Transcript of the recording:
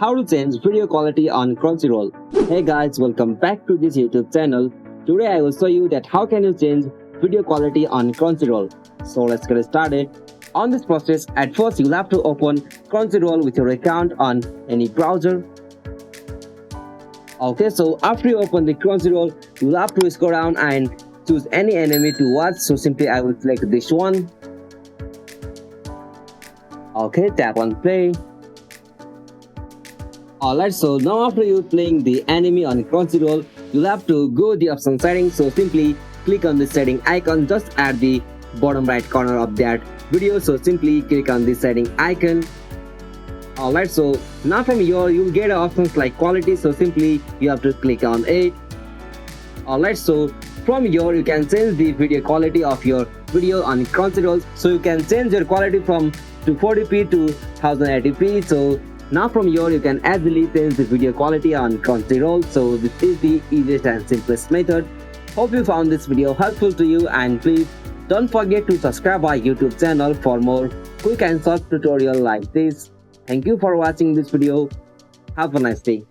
how to change video quality on Crunchyroll. Hey guys, welcome back to this YouTube channel. Today I will show you that how can you change video quality on Crunchyroll. So let's get started. On this process, at first you'll have to open Crunchyroll with your account on any browser. Okay, so after you open the Crunchyroll, you'll have to scroll down and choose any anime to watch. So simply I will select this one. Okay, tap on play. Alright, so now after you playing the anime on Crunchyroll, you'll have to go the option settings. So simply click on the setting icon just at the bottom right corner of that video. So simply click on the setting icon. Alright, so now from here you'll get options like quality. So simply you have to click on it. Alright, so from here you can change the video quality of your video on Crunchyroll. So you can change your quality from 240p to 1080p. So now from here you can easily change the video quality on Crunchyroll. So this is the easiest and simplest method. Hope you found this video helpful to you, and please don't forget to subscribe our YouTube channel for more quick and short tutorial like this. Thank you for watching this video. Have a nice day.